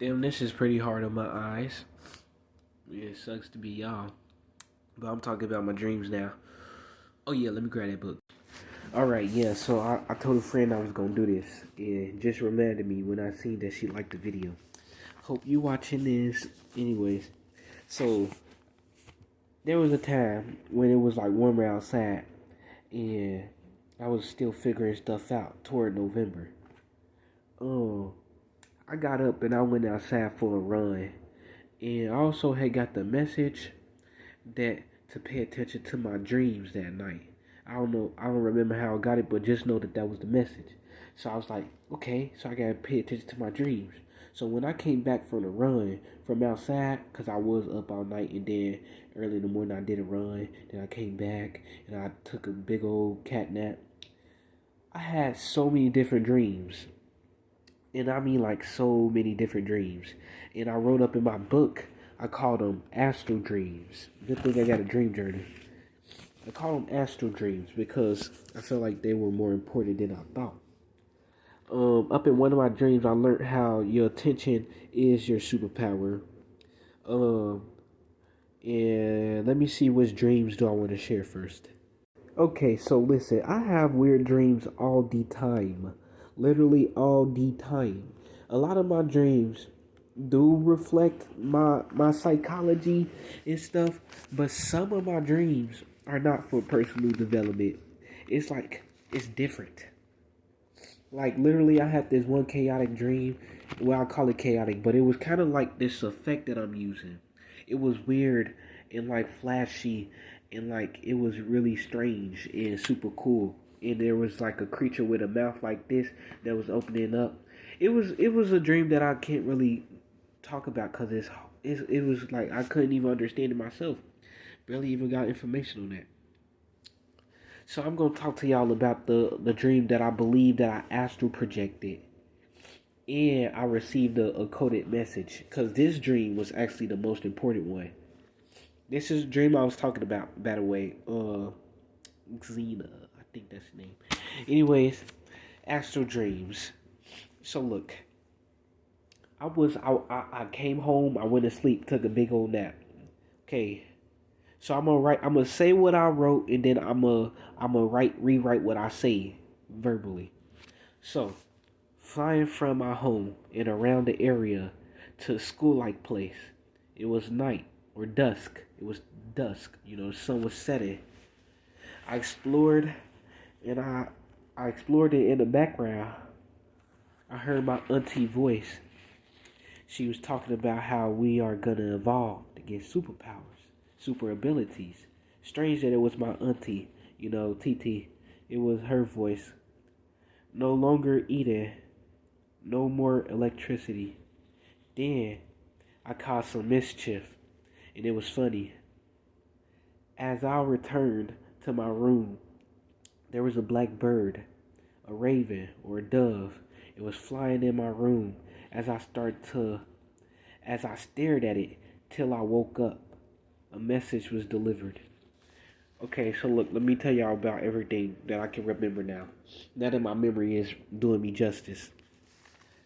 Damn, this is pretty hard on my eyes. It sucks to be y'all. But I'm talking about my dreams now. Oh yeah, let me grab that book. Alright, yeah, so I told a friend I was gonna do this. And just reminded me when I seen that she liked the video. Hope you watching this. Anyways, so there was a time when it was like warmer outside. And I was still figuring stuff out toward November. I got up and I went outside for a run. And I also had got the message that to pay attention to my dreams that night. I don't know, I don't remember how I got it, but just know that that was the message. So I was like, okay, so I gotta pay attention to my dreams. So when I came back from the run from outside, cause I was up all night, and then early in the morning I did a run, then I came back and I took a big old cat nap. I had so many different dreams. And I mean like so many different dreams. And I wrote up in my book, I called them astral dreams. Good thing I got a dream journal. I call them astral dreams because I felt like they were more important than I thought. Up in one of my dreams, I learned how your attention is your superpower. Um, and let me see which dreams do I want to share first. Okay, so listen, I have weird dreams all the time. Literally all the time. A lot of my dreams do reflect my psychology and stuff, but some of my dreams are not for personal development. It's like it's different. Like literally I had this one chaotic dream. Well, I call it chaotic, but it was kind of like this effect that I'm using. It was weird and like flashy and like it was really strange and super cool. And there was like a creature with a mouth like this that was opening up. It was a dream that I can't really talk about because it was like I couldn't even understand it myself. Barely even got information on that. So I'm gonna talk to y'all about the dream that I believe that I astral projected, and I received a coded message because this dream was actually the most important one. This is the dream I was talking about, by the way. Xena, I think that's the name. Anyways, astral dreams. So look, I came home. I went to sleep, took a big old nap. Okay, so I'm gonna write. I'm gonna say what I wrote, and then I'm gonna rewrite what I say verbally. So, flying from my home and around the area to a school-like place. It was night or dusk. It was dusk. You know, the sun was setting. I explored, and I explored it in the background. I heard my auntie voice. She was talking about how we are gonna evolve to get superpowers, super abilities. Strange that it was my auntie, TT. It was her voice. No longer eating, no more electricity. Then I caused some mischief, and it was funny. As I returned to my room, there was a black bird, a raven or a dove. It was flying in my room as I stared at it till I woke up. A message was delivered. Okay, so look, let me tell y'all about everything that I can remember now. Now that my memory is doing me justice.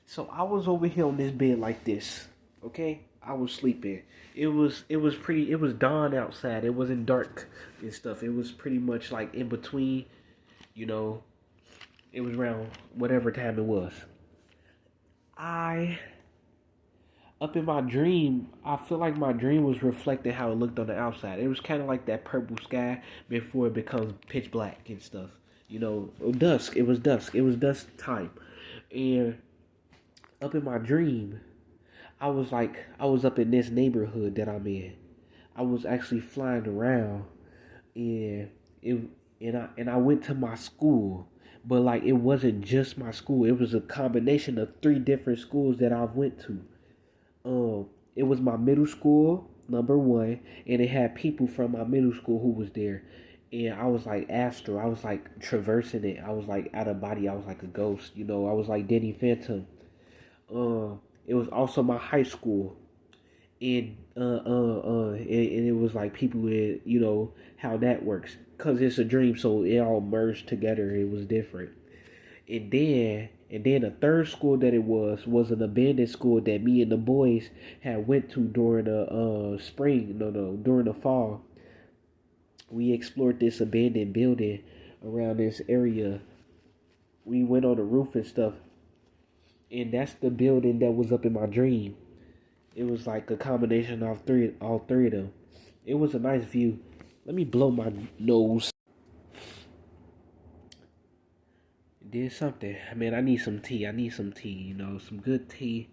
So I was over here on this bed like this. Okay? I was sleeping. It was dawn outside. It wasn't dark and stuff. It was pretty much like in between, you know. It was around whatever time it was. I Up in my dream, I feel like my dream was reflecting how it looked on the outside. It was kind of like that purple sky before it becomes pitch black and stuff. Dusk. It was dusk. It was dusk time. And up in my dream, I was up in this neighborhood that I'm in. I was actually flying around, and it and I went to my school, but like it wasn't just my school. It was a combination of three different schools that I went to. It was my middle school, number one, and it had people from my middle school who was there. And I was like astral. I was like traversing it. I was like out of body. I was like a ghost. I was like Danny Phantom. It was also my high school, and it was like people with how that works, cause it's a dream, so it all merged together. It was different, and then And then the third school that it was an abandoned school that me and the boys had went to during the spring, no, during the fall. We explored this abandoned building around this area. We went on the roof and stuff, and that's the building that was up in my dream. It was like a combination of all three of them. It was a nice view. Let me blow my nose. Did something. Man, I need some tea. I need some tea. Some good tea.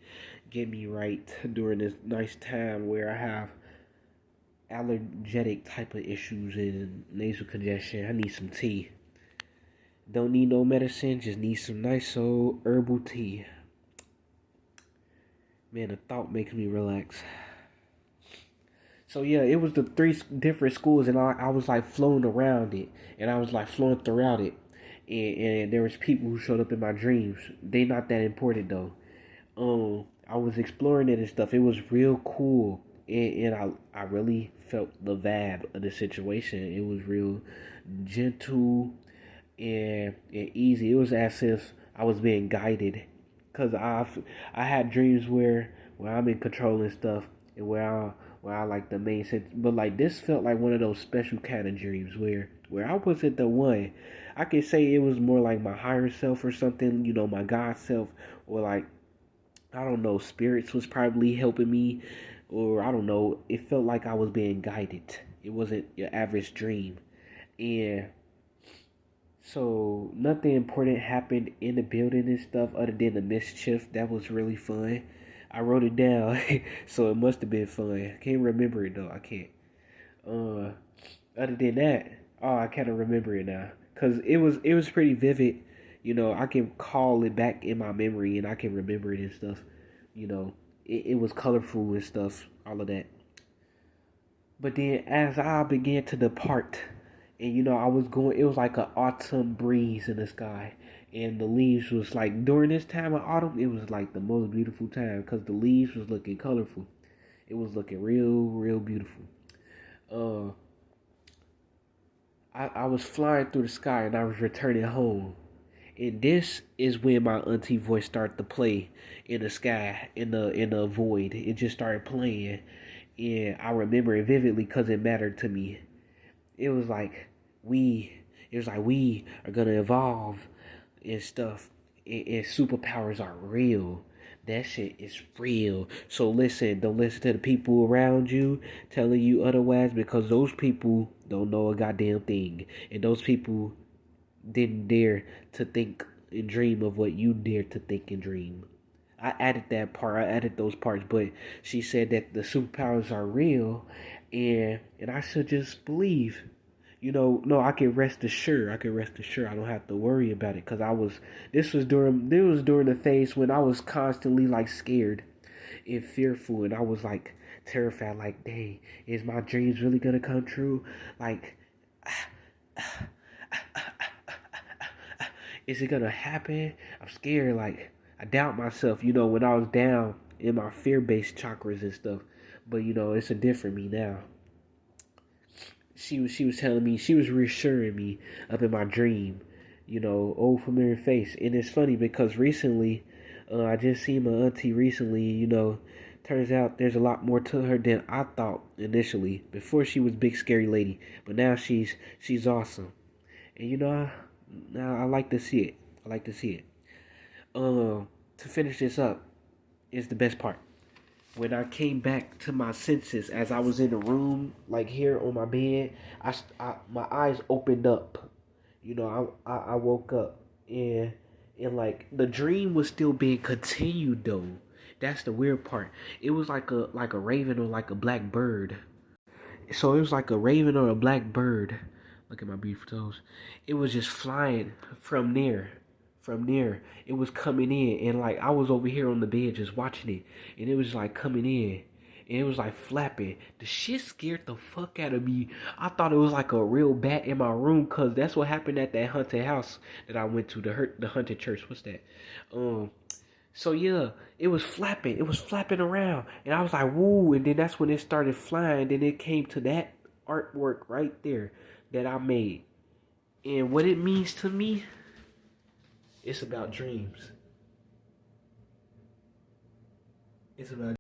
Get me right during this nice time where I have allergic type of issues and nasal congestion. I need some tea. Don't need no medicine. Just need some nice old herbal tea. Man, the thought makes me relax. So yeah, it was the three different schools, and I was like floating around it, and I was like floating throughout it, and there was people who showed up in my dreams. They not that important though. I was exploring it and stuff. It was real cool, and I really felt the vibe of the situation. It was real gentle and easy. It was as if I was being guided, cause I had dreams where I'm in control and stuff, and where I like the main sense. But like this felt like one of those special kind of dreams where I wasn't the one. I could say it was more like my higher self or something, my God self, or like I don't know, spirits was probably helping me, or I don't know. It felt like I was being guided. It wasn't your average dream, and so nothing important happened in the building and stuff other than the mischief. That was really fun. I wrote it down, so it must have been fun. I can't remember it though. I can't. Uh, Other than that, oh, I kind of remember it now, cause it was pretty vivid. I can call it back in my memory and I can remember it and stuff. It was colorful and stuff, all of that. But then as I began to depart, and I was going, it was like an autumn breeze in the sky, and the leaves was like during this time of autumn, it was like the most beautiful time because the leaves was looking colorful. It was looking real, real beautiful. Uh, I was flying through the sky and I was returning home. And this is when my auntie voice started to play in the sky, in the void. It just started playing, and I remember it vividly because it mattered to me. It was like we, it was like we are gonna evolve and stuff, and superpowers are real. That shit is real. So listen, don't listen to the people around you telling you otherwise because those people don't know a goddamn thing. And those people didn't dare to think and dream of what you dare to think and dream. I added that part. I added those parts, but she said that the superpowers are real, and I should just believe. No, I can rest assured. I can rest assured. I don't have to worry about it because I was. This was during the phase when I was constantly like scared and fearful, and I was like terrified. Like, dang, is my dreams really gonna come true? Like, is it gonna happen? I'm scared. Like, I doubt myself. When I was down in my fear-based chakras and stuff. But it's a different me now. She was telling me, she was reassuring me up in my dream. Old familiar face, and it's funny because recently, I just seen my auntie recently. Turns out there's a lot more to her than I thought initially. Before she was big scary lady, but now she's awesome, and now I like to see it. I like to see it. To finish this up is the best part. When I came back to my senses, as I was in the room, like here on my bed, my eyes opened up. I woke up, and like the dream was still being continued though. That's the weird part. It was like a raven or like a black bird. So it was like a raven or a black bird. Look at my beautiful toes. It was just flying from near. From near. It was coming in. And like I was over here on the bed just watching it. And it was like coming in. And it was like flapping. The shit scared the fuck out of me. I thought it was like a real bat in my room. Cause that's what happened at that haunted house that I went to. The haunted church. What's that? So yeah, it was flapping. It was flapping around, and I was like, "Woo!" And then that's when it started flying. Then it came to that artwork right there that I made, and what it means to me, it's about dreams. It's about